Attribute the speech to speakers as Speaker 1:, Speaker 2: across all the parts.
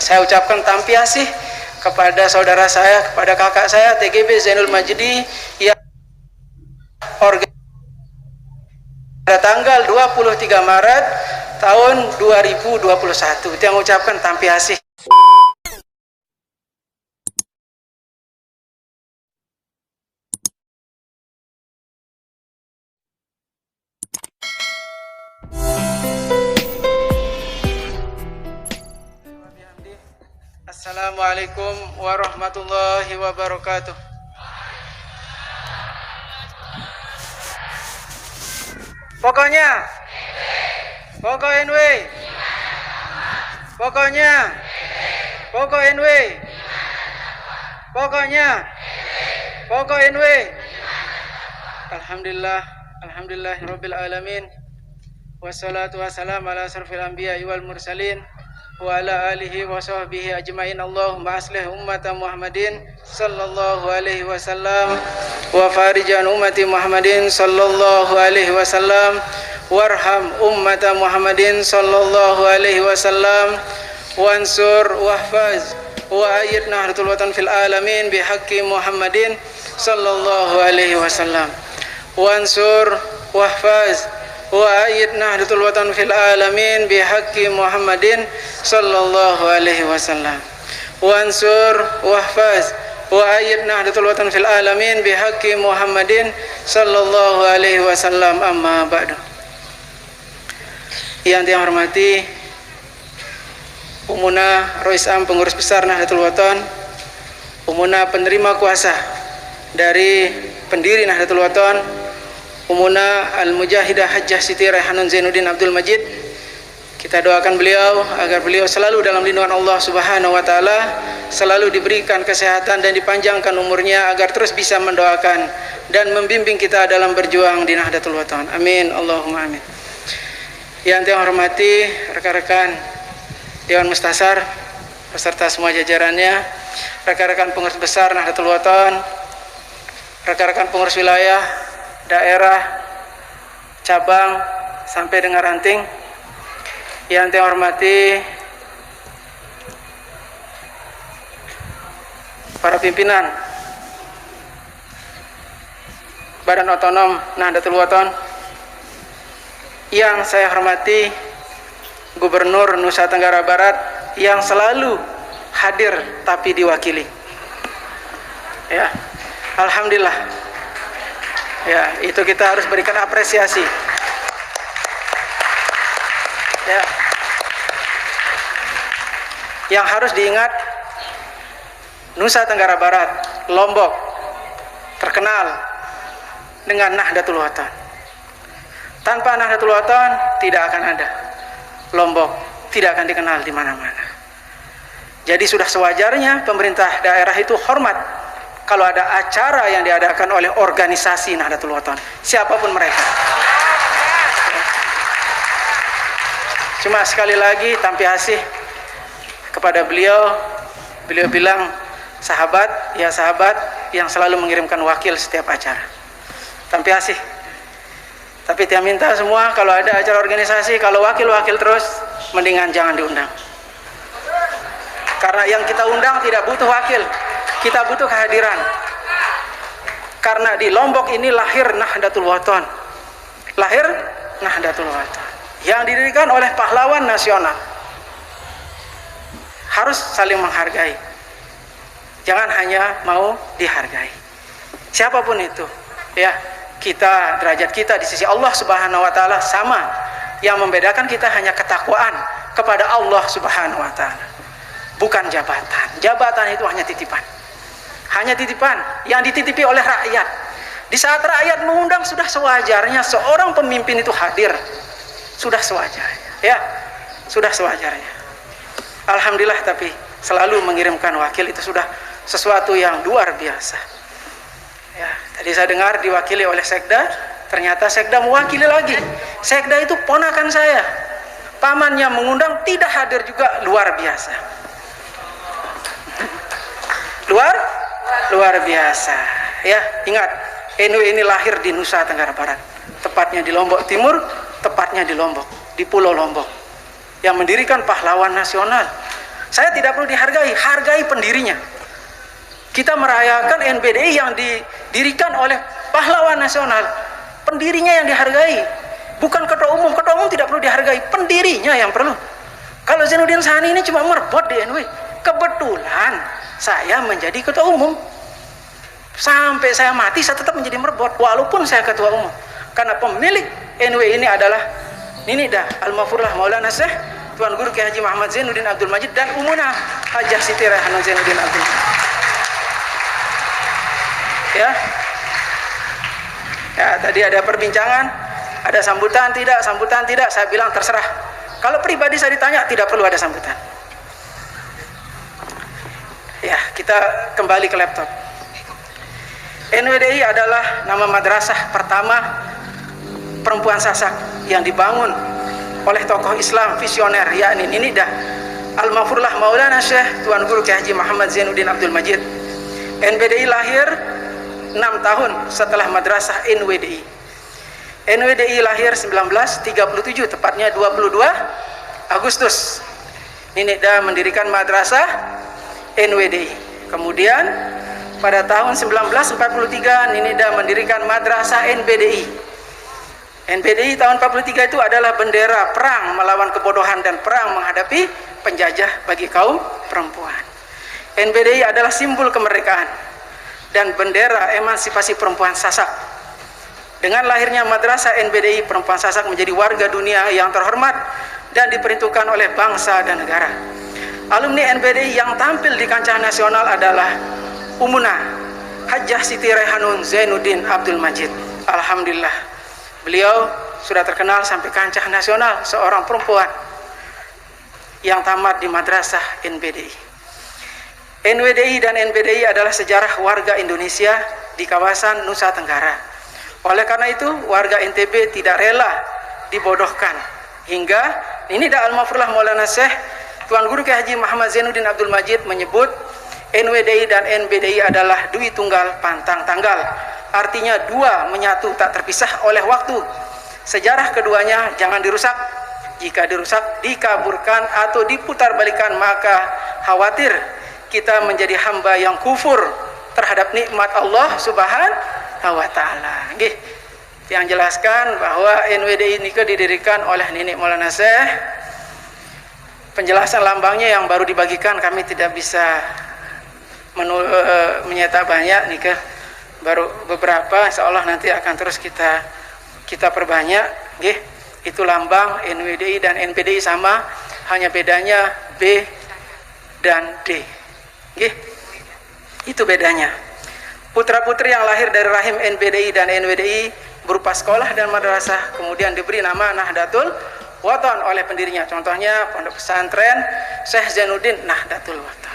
Speaker 1: Saya ucapkan tampiasih kepada saudara saya, kepada kakak saya TGB Zainul Majdi yang pada tanggal 23 Maret tahun 2021. Itu yang ucapkan tampiasih. Assalamualaikum warahmatullahi wabarakatuh. Pokoknya pokok NW, pokoknya pokok NW, pokoknya pokok NW. Alhamdulillahirabbil alamin. Wassalatu wassalamu ala asrofil anbiya'i wal mursalin wa ala alihi wa sahbihi ajmain. Allahumma aslih ummata Muhammadin sallallahu alaihi wasallam wa farijan ummati Muhammadin sallallahu alaihi wasallam warham ummata Muhammadin sallallahu alaihi wasallam wansur wahfaz wa ayyid nahdlatul watan fil alamin bihaqqi Muhammadin sallallahu alaihi wasallam wansur wahfaz wa ayyid nahdlatul watan fil alamin bihaqqi Muhammadin sallallahu alaihi wasallam wansur wahfaz wa ayyid nahdlatul watan fil alamin bihaqqi Muhammadin sallallahu alaihi wasallam. Amma ba'du. Yang saya hormati Umuna Rois Am Pengurus Besar Nahdlatul Watan, Umuna penerima kuasa dari pendiri Nahdlatul Watan, Umuna Al-Mujahidah Hajjah Siti Raihanun Zainuddin Abdul Majid. Kita doakan beliau agar beliau selalu dalam lindungan Allah Subhanahu wa taala, selalu diberikan kesehatan dan dipanjangkan umurnya agar terus bisa mendoakan dan membimbing kita dalam berjuang di Nahdlatul Watan. Amin Allahumma amin. Yang saya hormati rekan-rekan Dewan Mustasar beserta semua jajarannya, rekan-rekan pengurus besar Nahdlatul Watan, rekan-rekan pengurus wilayah, daerah, cabang sampai dengan ranting. Yang saya hormati para pimpinan Badan Otonom Nahdlatul Watan, yang saya hormati Gubernur Nusa Tenggara Barat yang selalu hadir tapi diwakili. Ya, alhamdulillah. Ya, itu kita harus berikan apresiasi. Ya. Yang harus diingat, Nusa Tenggara Barat, Lombok terkenal dengan Nahdlatul Watan. Tanpa Nahdlatul Watan tidak akan ada. Lombok tidak akan dikenal di mana-mana. Jadi sudah sewajarnya pemerintah daerah itu hormat kalau ada acara yang diadakan oleh organisasi Nahdlatul Watan, siapapun mereka. Cuma sekali lagi tampiasih kepada beliau. Beliau bilang sahabat, ya sahabat yang selalu mengirimkan wakil setiap acara. Tampiasih. Tapi dia minta semua kalau ada acara organisasi, kalau wakil-wakil terus, mendingan jangan diundang. Karena yang kita undang tidak butuh wakil, kita butuh kehadiran. Karena di Lombok ini lahir Nahdlatul Watan, lahir Nahdlatul Watan yang didirikan oleh pahlawan nasional. Harus saling menghargai, jangan hanya mau dihargai. Siapapun itu, ya, kita, derajat kita di sisi Allah Subhanahu wa taala sama. Yang membedakan kita hanya ketakwaan kepada Allah Subhanahu wa taala, bukan jabatan. Jabatan itu hanya titipan. Hanya titipan yang dititipi oleh rakyat. Di saat rakyat mengundang, sudah sewajarnya seorang pemimpin itu hadir. Sudah sewajarnya, ya, sudah sewajarnya. Alhamdulillah, tapi selalu mengirimkan wakil itu sudah sesuatu yang luar biasa. Ya, tadi saya dengar diwakili oleh Sekda, ternyata Sekda mewakili lagi. Sekda itu ponakan saya, pamannya mengundang tidak hadir juga, luar biasa. Luar biasa. Ya, ingat, NU ini lahir di Nusa Tenggara Barat, tepatnya di Lombok Timur, tepatnya di Lombok, di Pulau Lombok, yang mendirikan pahlawan nasional.
Speaker 2: Saya tidak perlu dihargai, hargai pendirinya. Kita merayakan NPDI yang didirikan oleh pahlawan nasional, pendirinya yang dihargai, bukan ketua umum. Ketua umum tidak perlu dihargai, pendirinya yang perlu. Kalau Zainuddin Sani ini cuma merbot di NW, kebetulan saya menjadi ketua umum. Sampai saya mati saya tetap menjadi merbot walaupun saya ketua umum, karena pemilik NW ini adalah Ninida Al-Mafurlah Maulana Syekh Tuan Guru Kiai Haji Muhammad Zainuddin Abdul Majid dan Umuna Hajah Siti Raihanun Zainuddin Abdul Majid. Ya, tadi ada perbincangan, ada sambutan tidak, saya bilang terserah. Kalau pribadi saya ditanya tidak perlu ada sambutan. Ya, kita kembali ke laptop. NWDI adalah nama madrasah pertama perempuan Sasak yang dibangun oleh tokoh Islam visioner, yakni Ninida Al-Mafurlah Maulana Syekh Tuan Guru Kiai Haji Muhammad Zainuddin Abdul Majid. NWDI lahir 6 tahun setelah madrasah NWDI. NWDI lahir 1937, tepatnya 22 Agustus. Ninida mendirikan madrasah NWDI. Kemudian pada tahun 1943 Ninida mendirikan madrasah NPDI. NPDI tahun 43 itu adalah bendera perang melawan kebodohan dan perang menghadapi penjajah bagi kaum perempuan. NPDI adalah simbol kemerdekaan dan bendera emansipasi perempuan Sasak. Dengan lahirnya madrasah NPDI, perempuan Sasak menjadi warga dunia yang terhormat dan diperhitungkan oleh bangsa dan negara. Alumni NPDI yang tampil di kancah nasional adalah Umuna Hajah Siti Raihanun Zainuddin Abdul Majid. Alhamdulillah, beliau sudah terkenal sampai kancah nasional, seorang perempuan yang tamat di madrasah NPDI. NWDI dan NPDI adalah sejarah warga Indonesia di kawasan Nusa Tenggara. Oleh karena itu, warga NTB tidak rela dibodohkan, hingga Ninida Al-Mafurlah Maulana Syekh Tuan Guru Kiai Haji Muhammad Zainuddin Abdul Majid menyebut NWDI dan NPDI adalah dui tunggal pantang tanggal. Artinya dua menyatu tak terpisah oleh waktu. Sejarah keduanya jangan dirusak. Jika dirusak, dikaburkan atau diputarbalikan, maka khawatir kita menjadi hamba yang kufur terhadap nikmat Allah Subhanahu wa taala. Nggih. Yang jelaskan bahwa NWDI ini didirikan oleh Nenek Maulana Syekh. Penjelasan lambangnya yang baru dibagikan, kami tidak bisa menyetak banyak nih, baru beberapa, insya Allah nanti akan terus kita perbanyak. Nggih. Itu lambang NWDI dan NPDI sama, hanya bedanya B dan D. Nggih. Itu bedanya. Putra-putri yang lahir dari rahim NPDI dan NWDI berupa sekolah dan madrasah, kemudian diberi nama Nahdlatul Wathon oleh pendirinya. Contohnya Pondok Pesantren Syekh Zainuddin Nahdlatul Wathon.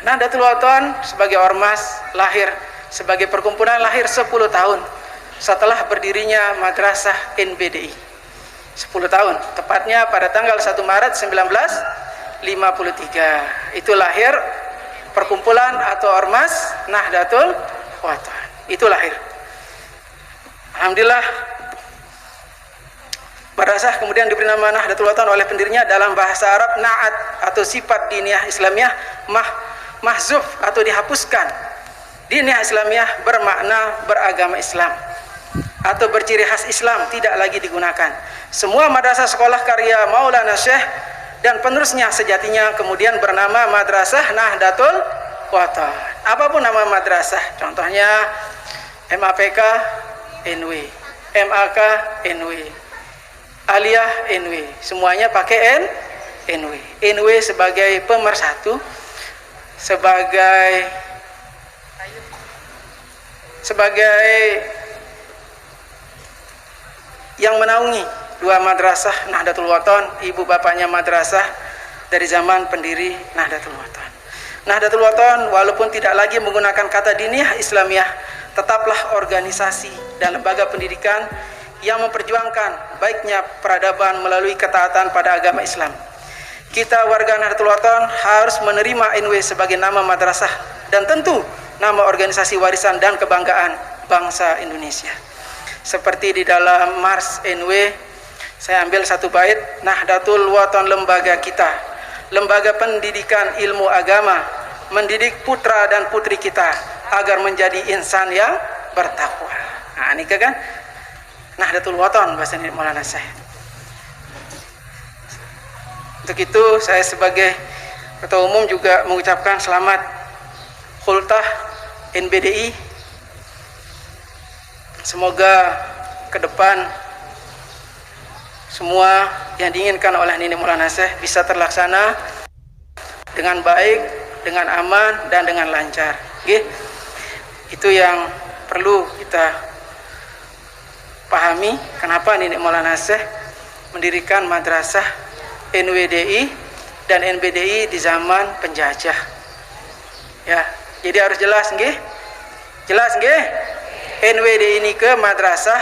Speaker 2: Nahdlatul Wathon sebagai ormas lahir, sebagai perkumpulan lahir 10 tahun setelah berdirinya madrasah NPDI. 10 tahun, tepatnya pada tanggal 1 Maret 1953. Itu lahir perkumpulan atau ormas Nahdlatul Wathon. Itu lahir. Alhamdulillah, madrasah kemudian diberi nama Nahdlatul Wathon oleh pendirinya. Dalam bahasa Arab, na'at atau sifat diniyah Islamiyah mahzuf atau dihapuskan. Diniyah Islamiyah bermakna beragama Islam atau berciri khas Islam, tidak lagi digunakan. Semua madrasah sekolah karya Maulana Syekh dan penerusnya sejatinya kemudian bernama Madrasah Nahdlatul Wathon. Apapun nama madrasah, contohnya MAPK NW, MAK NW, Aliyah NW, semuanya pakai NW. NW sebagai pemersatu, sebagai yang menaungi dua madrasah Nahdlatul Wathon, ibu bapaknya madrasah dari zaman pendiri Nahdlatul Wathon. Nahdlatul Wathon walaupun tidak lagi menggunakan kata diniyah Islamiyah, tetaplah organisasi dan lembaga pendidikan yang memperjuangkan baiknya peradaban melalui ketaatan pada agama Islam. Kita warga Nahdlatul Wathon harus menerima NW sebagai nama madrasah dan tentu nama organisasi warisan dan kebanggaan bangsa Indonesia. Seperti di dalam Mars NW, saya ambil satu bait, Nahdlatul Wathon lembaga kita, lembaga pendidikan ilmu agama, mendidik putra dan putri kita agar menjadi insan yang bertakwa. Nah, ini kan Nahdlatul Wathon bahasa Maulana Syekh. Untuk itu saya sebagai Ketua Umum juga mengucapkan selamat khultah NBDI. Semoga ke depan semua yang diinginkan oleh Nini Maulana Syekh bisa terlaksana dengan baik, dengan aman, dan dengan lancar. Itu yang perlu kita pahami kenapa Nini Maulana Syekh mendirikan madrasah NWDI dan NBDI di zaman penjajah. Ya, jadi harus jelas nggih? Jelas nggih? NWDI ini ke madrasah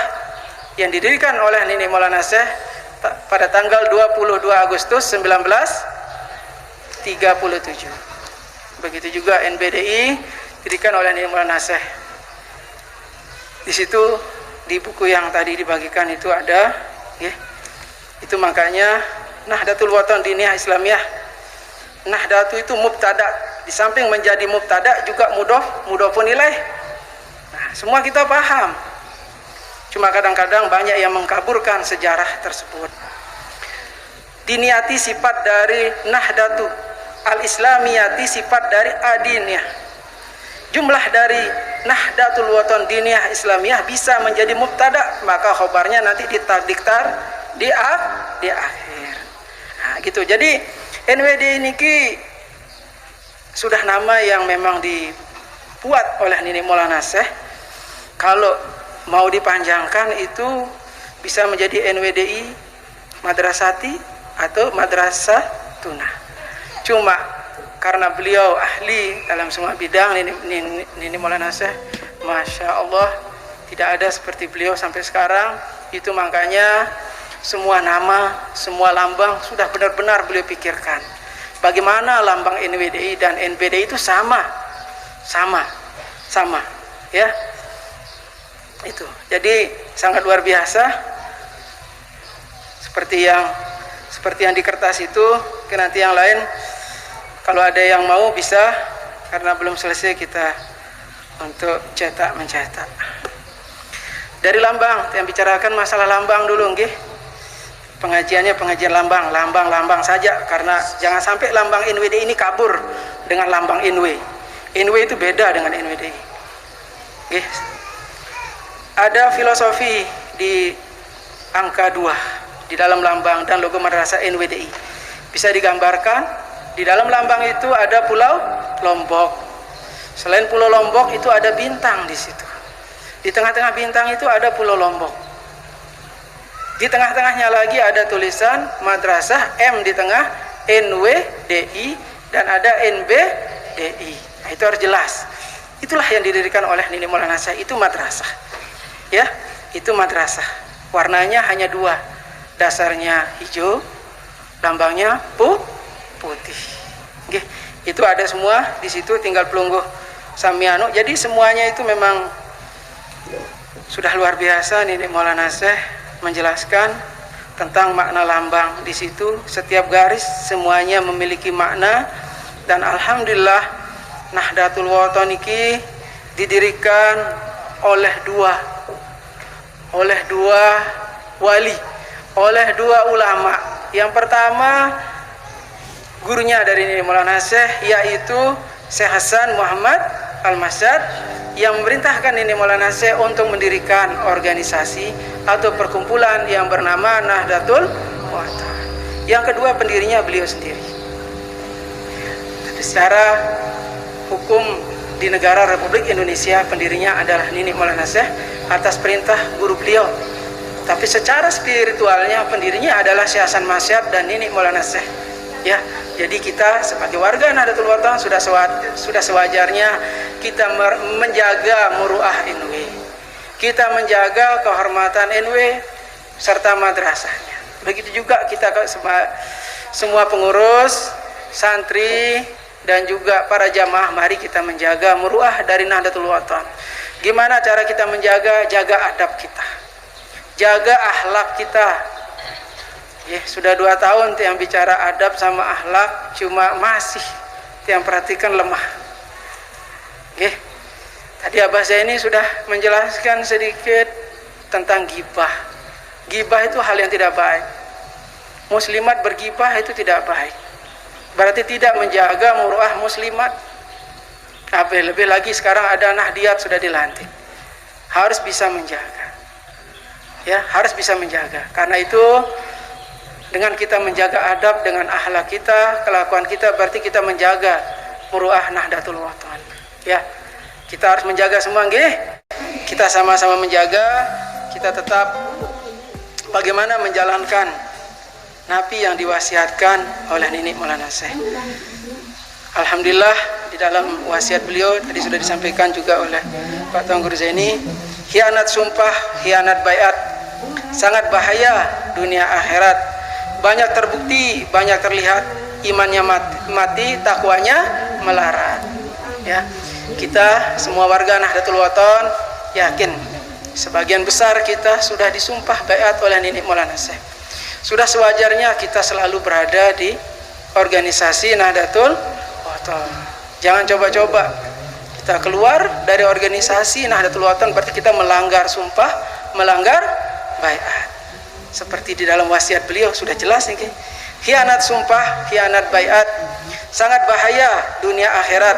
Speaker 2: yang didirikan oleh Nini Maulana Syekh pada tanggal 22 Agustus 1937. Begitu juga NBDI didirikan oleh Nini Maulana Syekh. Di situ di buku yang tadi dibagikan itu ada, ya. Itu makanya Nahdlatul Wathon Diniyah Islamiyah. Nahdlatu itu mubtada, di samping menjadi mubtada juga mudhofun ilaih. Nah, semua kita paham. Cuma kadang-kadang banyak yang mengkaburkan sejarah tersebut. Diniati sifat dari Nahdlatu, al-Islamiyati sifat dari adiniyah. Jumlah dari Nahdlatul Wathon Diniyah Islamiyah bisa menjadi mubtada, maka khobarnya nanti diktar di akhir. Nah, gitu. Jadi NWD ini sudah nama yang memang dibuat oleh Nini Maulana Syekh. Kalau mau dipanjangkan itu bisa menjadi NWDI Madrasati atau Madrasah Tunah. Cuma karena beliau ahli dalam semua bidang, Nini Maulana Syekh, Masya Allah, tidak ada seperti beliau sampai sekarang. Itu makanya semua nama, semua lambang sudah benar-benar beliau pikirkan. Bagaimana lambang NWDI dan NBDI itu sama, ya. Itu jadi sangat luar biasa, seperti yang di kertas itu. Nanti yang lain kalau ada yang mau bisa, karena belum selesai kita untuk mencetak. Dari lambang, yang bicarakan masalah lambang dulu, nggih. Pengajiannya pengajian lambang saja, karena jangan sampai lambang NWDI ini kabur dengan lambang NW. NW itu beda dengan NWDI. Nggih. Ada filosofi di angka 2 di dalam lambang dan logo madrasah NWDI. Bisa digambarkan, di dalam lambang itu ada Pulau Lombok. Selain Pulau Lombok itu ada bintang di situ. Di tengah-tengah bintang itu ada Pulau Lombok. Di tengah-tengahnya lagi ada tulisan madrasah, M di tengah, NWDI, dan ada NBDI. Nah, itu harus jelas. Itulah yang didirikan oleh Nini Maulana Syekh, itu madrasah. Ya, itu madrasah. Warnanya hanya 2, dasarnya hijau, lambangnya putih. Oke, itu ada semua di situ, tinggal pelungguh samiano. Jadi semuanya itu memang sudah luar biasa. Nini Maulana Syekh menjelaskan tentang makna lambang di situ. Setiap garis semuanya memiliki makna, dan alhamdulillah Nahdlatul Wathon ini didirikan oleh dua wali, oleh 2 ulama. Yang pertama gurunya dari Nini Maulana Syekh, yaitu Syekh Hasan Muhammad Al-Masyad, yang memerintahkan Nini Maulana Syekh untuk mendirikan organisasi atau perkumpulan yang bernama Nahdlatul Wathon. Yang kedua pendirinya beliau sendiri. Tapi secara hukum di negara Republik Indonesia pendirinya adalah Nini Maulana Syekh atas perintah guru beliau. Tapi secara spiritualnya pendirinya adalah Syekh Hasan Masyad dan Nini Maulana Syekh. Ya, jadi kita sebagai warga Nahdlatul Wathon sudah sewajarnya kita menjaga muruah NW. Kita menjaga kehormatan NW serta madrasahnya. Begitu juga kita semua pengurus, santri, dan juga para jamaah, mari kita menjaga muruah dari Nahdlatul Wathon. Gimana cara kita menjaga? Jaga adab kita, jaga akhlak kita, Sudah 2 tahun yang bicara adab sama akhlak, cuma masih yang perhatikan lemah. Tadi Abah Zaini sudah menjelaskan sedikit tentang gibah. Gibah itu hal yang tidak baik. Muslimat bergibah itu tidak baik. Berarti tidak menjaga muruah muslimat. Lebih lagi sekarang ada nahdiyat sudah dilantik. Harus bisa menjaga. Harus bisa menjaga. Karena itu dengan kita menjaga adab dengan akhlak kita, kelakuan kita, berarti kita menjaga muruah Nahdlatul Wathon. Kita harus menjaga semua, kita sama-sama menjaga. Kita tetap bagaimana menjalankan napi yang diwasiatkan oleh Nini Maulana Syekh. Alhamdulillah di dalam wasiat beliau tadi sudah disampaikan juga oleh Pak Tuan Guru Zaini, khianat sumpah, khianat baiat sangat bahaya dunia akhirat. Banyak terbukti, banyak terlihat imannya mati, takwanya melarat. Kita semua warga Nahdlatul Wathon yakin sebagian besar kita sudah disumpah baiat oleh Nini Maulana Syekh. Sudah sewajarnya kita selalu berada di organisasi Nahdlatul Wathon. Jangan coba-coba kita keluar dari organisasi Nahdlatul Wathon, berarti kita melanggar sumpah, melanggar baiat. Seperti di dalam wasiat beliau sudah jelas nih, khianat sumpah, khianat baiat sangat bahaya dunia akhirat.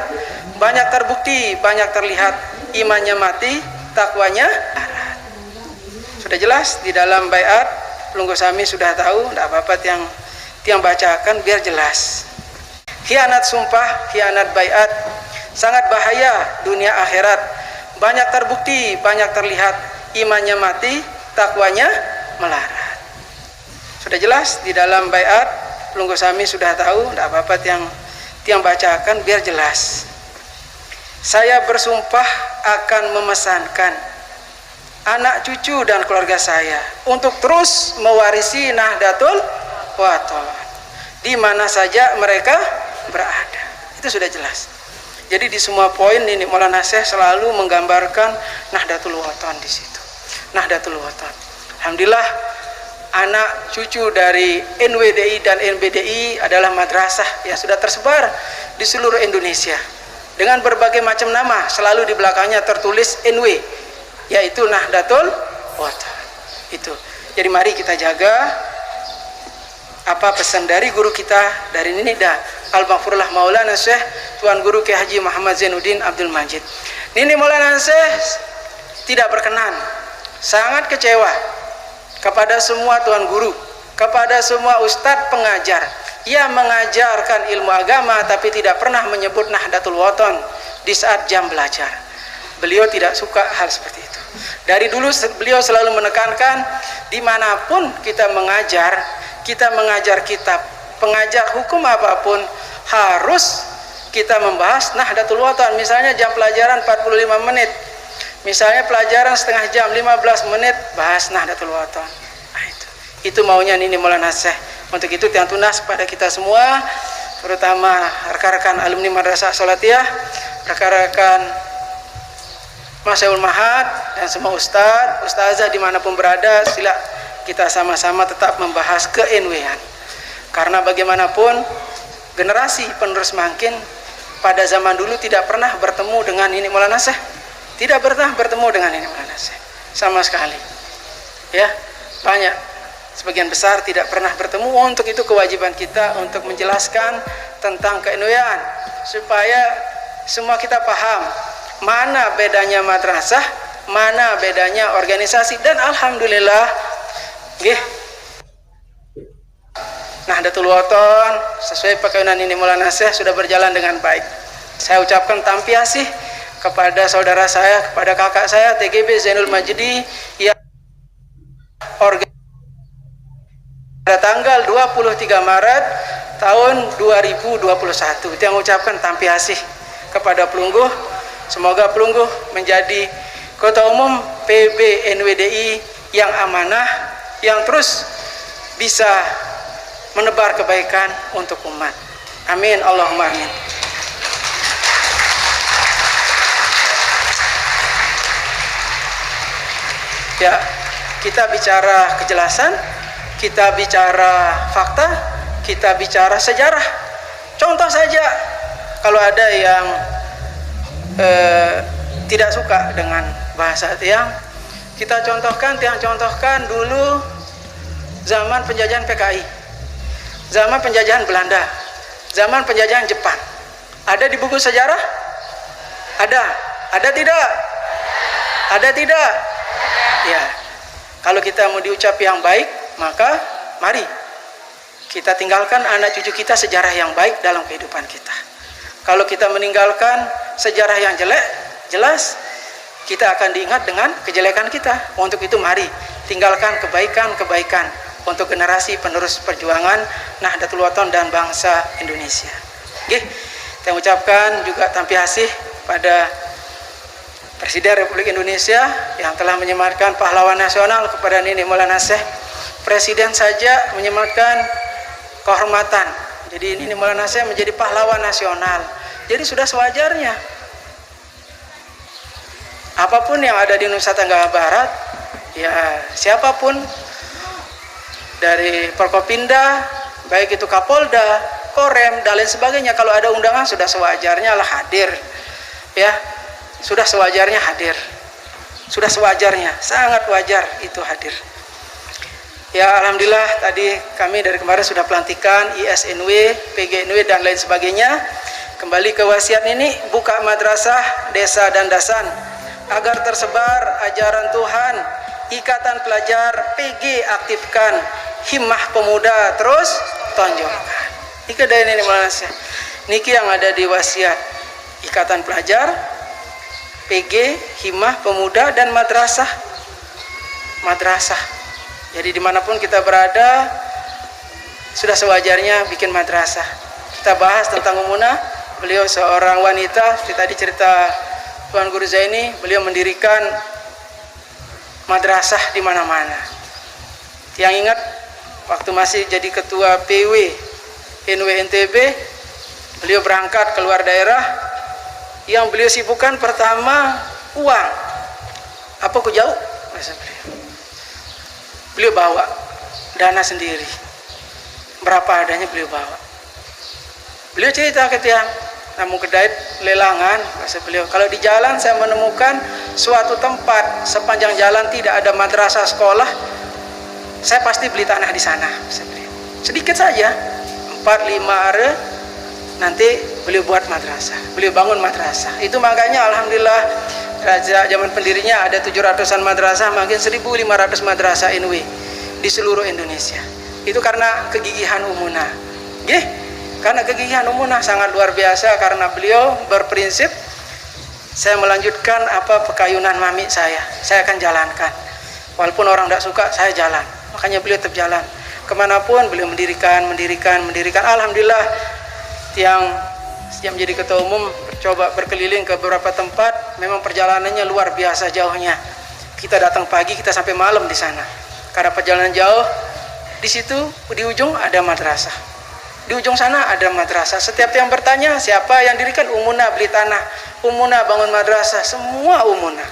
Speaker 2: Banyak terbukti, banyak terlihat imannya mati, takwanya melarat. Sudah jelas di dalam baiat. Pelunggu Sami sudah tahu, tidak apa-apa tiang bacakan biar jelas. Khianat sumpah, khianat baiat sangat bahaya dunia akhirat. Banyak terbukti, banyak terlihat imannya mati, takwanya melarat. Sudah jelas di dalam baiat. Pelunggu Sami sudah tahu, tidak apa-apa tiang bacakan biar jelas. Saya bersumpah akan memesankan anak cucu dan keluarga saya untuk terus mewarisi Nahdlatul Wathon di mana saja mereka berada. Itu sudah jelas. Jadi di semua poin ini Maulana Syekh selalu menggambarkan Nahdlatul Wathon di situ. Nahdlatul Wathon. Alhamdulillah anak cucu dari NWDI dan NBDI adalah madrasah yang sudah tersebar di seluruh Indonesia dengan berbagai macam nama. Selalu di belakangnya tertulis NW, yaitu Nahdlatul Wathon. Itu. Jadi mari kita jaga apa pesan dari guru kita, dari Nini Al-Maghfurullah Maulana Syekh Tuan Guru Kiai Haji Muhammad Zainuddin Abdul Majid. Nini Maulana Syekh tidak berkenan, sangat kecewa kepada semua tuan guru, kepada semua ustadz pengajar yang mengajarkan ilmu agama tapi tidak pernah menyebut Nahdlatul Wathon di saat jam belajar. Beliau tidak suka hal seperti itu. Dari dulu beliau selalu menekankan dimanapun kita mengajar kitab, pengajar hukum apapun harus kita membahas Nahdlatul Wathon. Misalnya jam pelajaran 45 menit, misalnya pelajaran setengah jam 15 menit bahas Nahdlatul Wathon. Itu maunya Nini Maulana Syekh. Untuk itu tiang tunas kepada kita semua, terutama rekan-rekan alumni Madrasah Salatiyah, rekan-rekan Masyaykhul Mahad dan semua ustazah dimanapun berada, sila kita sama-sama tetap membahas ke-NW-an. Karena bagaimanapun generasi penerus makin pada zaman dulu tidak pernah bertemu dengan Nini Maulana Syekh, tidak pernah bertemu dengan Nini Maulana Syekh sama sekali. Banyak, sebagian besar tidak pernah bertemu. Untuk itu kewajiban kita untuk menjelaskan tentang ke-NW-an supaya semua kita paham mana bedanya madrasah, mana bedanya organisasi. Dan alhamdulillah Nahdlatul Wathon sesuai pekayunan Nini Maulana Syekh sudah berjalan dengan baik. Saya ucapkan tampiasih kepada saudara saya, kepada kakak saya TGB Zainul Majdi yang pada tanggal 23 Maret tahun 2021. Itu yang mengucapkan tampiasih kepada Pelungguh. Semoga Pelungguh menjadi Ketua Umum PB NWDI yang amanah, yang terus bisa menebar kebaikan untuk umat. Amin, Allahumma amin. Kita bicara kejelasan, kita bicara fakta, kita bicara sejarah. Contoh saja, kalau ada yang tidak suka dengan bahasa Tiang, kita contohkan, Tiang contohkan dulu zaman penjajahan PKI, zaman penjajahan Belanda, zaman penjajahan Jepang. Ada di buku sejarah? Ada tidak? Ada tidak? Ya. Kalau kita mau diucap yang baik, maka mari kita tinggalkan anak cucu kita sejarah yang baik dalam kehidupan kita. Kalau kita meninggalkan sejarah yang jelek, jelas kita akan diingat dengan kejelekan kita. Untuk itu mari tinggalkan kebaikan-kebaikan untuk generasi penerus perjuangan Nahdlatul Wathon dan bangsa Indonesia. Oke, saya ucapkan juga tampiasih pada Presiden Republik Indonesia yang telah menyematkan pahlawan nasional kepada Nini Maulana Syekh. Presiden saja menyematkan kehormatan. Jadi Nini Maulana Syekh menjadi pahlawan nasional. Jadi sudah sewajarnya. Apapun yang ada di Nusa Tenggara Barat, ya siapapun dari Forkopimda, baik itu Kapolda, Korem dan lain sebagainya, kalau ada undangan sudah sewajarnya lah hadir. Ya, sudah sewajarnya hadir. Sudah sewajarnya, sangat wajar itu hadir. Ya alhamdulillah tadi kami dari kemarin sudah pelantikan ISNW, PGNW dan lain sebagainya. Kembali ke wasiat ini, buka madrasah desa dan dasan agar tersebar ajaran Tuhan. Ikatan pelajar PG aktifkan, himmah pemuda terus tonjolkan. Niki dari ini Malaysia. Niki yang ada di wasiat ikatan pelajar, PG, himmah pemuda dan madrasah. Madrasah. Jadi dimanapun kita berada, sudah sewajarnya bikin madrasah. Kita bahas tentang Umunah. Beliau seorang wanita, seperti tadi cerita Tuan Guru Zaini, beliau mendirikan madrasah di mana-mana. Yang ingat waktu masih jadi ketua PW NWNTB, beliau berangkat keluar daerah. Yang beliau sibukkan pertama uang. Apa ku jauh? Beliau bawa dana sendiri. Berapa adanya beliau bawa. Beliau cerita ke Tiang, namun kedai lelangan, kata beliau, kalau di jalan saya menemukan suatu tempat sepanjang jalan tidak ada madrasah sekolah, saya pasti beli tanah di sana. Sedikit saja, 4-5 are, nanti beliau buat madrasah, beliau bangun madrasah. Itu makanya alhamdulillah Raja zaman pendirinya ada 700-an madrasah, makin 1.500 madrasah NW di seluruh Indonesia. Itu karena kegigihan Umunah. Karena kegigihan Umunah sangat luar biasa, karena beliau berprinsip, saya melanjutkan apa pekayunan mami saya akan jalankan. Walaupun orang tidak suka, saya jalan. Makanya beliau tetap jalan. Kemanapun beliau mendirikan. Alhamdulillah, yang menjadi ketua umum coba berkeliling ke beberapa tempat, memang perjalanannya luar biasa jauhnya. Kita datang pagi, kita sampai malam di sana. Karena perjalanan jauh, di situ di ujung ada madrasah. Di ujung sana ada madrasah. Setiap yang bertanya siapa yang dirikan, Umunah beli tanah, Umunah bangun madrasah, semua Umunah.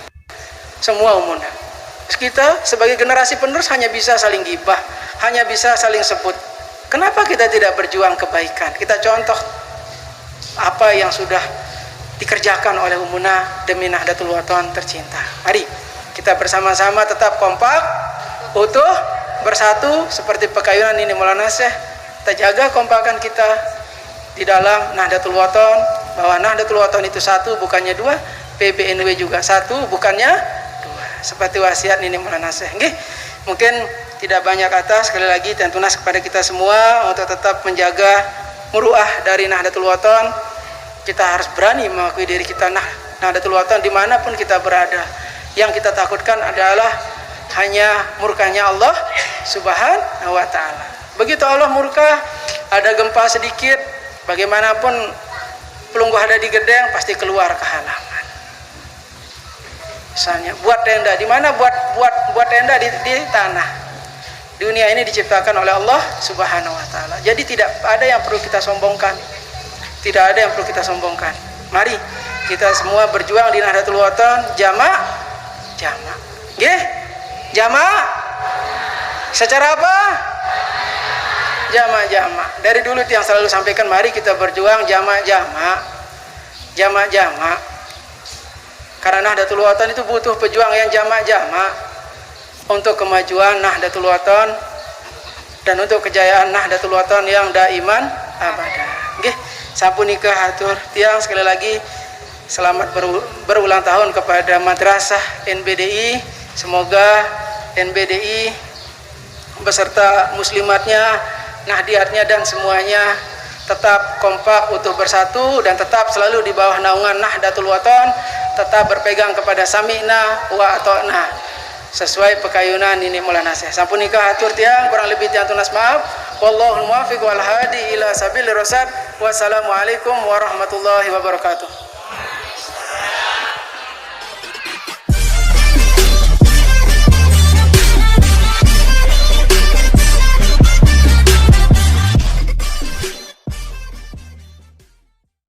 Speaker 2: Semua Umunah. Kita sebagai generasi penerus hanya bisa saling gibah, hanya bisa saling sebut. Kenapa kita tidak berjuang kebaikan? Kita contoh apa yang sudah dikerjakan oleh Umunah demi Nahdlatul Wathon tercinta. Mari kita bersama-sama tetap kompak, utuh, bersatu seperti pekayunan ini Maulana Syekh. Kita jaga kompakan kita di dalam Nahdlatul Wathon, bahwa Nahdlatul Wathon itu satu bukannya dua, PBNW juga satu bukannya dua. Seperti wasiat Nini Maulana Syekh. Mungkin tidak banyak kata, sekali lagi tentunas kepada kita semua untuk tetap menjaga muruah dari Nahdlatul Wathon. Kita harus berani mengakui diri kita Nahdlatul Wathon dimanapun kita berada. Yang kita takutkan adalah hanya murkanya Allah Subhanahu wa ta'ala. Begitu Allah murka, ada gempa sedikit, bagaimanapun pelungguh ada di gedeng pasti keluar ke halaman. Misalnya buat tenda, di mana buat tenda di tanah. Dunia ini diciptakan oleh Allah Subhanahu wa taala. Jadi tidak ada yang perlu kita sombongkan. Tidak ada yang perlu kita sombongkan. Mari kita semua berjuang di Nahdlatul Wathon, jamaah. Jamaah. Secara apa? Jamak. Dari dulu yang selalu sampaikan, mari kita berjuang jamak. Karena Nahdlatul Wathon itu butuh pejuang yang jamak untuk kemajuan Nahdlatul Wathon dan untuk kejayaan Nahdlatul Wathon yang daiman abadah. Nggih, sapunika hatur tiang sekali lagi selamat berulang tahun kepada Madrasah NBDI. Semoga NBDI beserta muslimatnya, nahdiatnya dan semuanya tetap kompak, utuh bersatu dan tetap selalu di bawah naungan Nahdlatul Wathon, tetap berpegang kepada sami'na wa ata'na sesuai pekayunan ini Maulana Syekh. Sapunika hatur tiang, kurang lebih tiang tunas maaf. Wallahul muwaffiq wal hadi ila sabilir rasyad. Wassalamualaikum warahmatullahi wabarakatuh.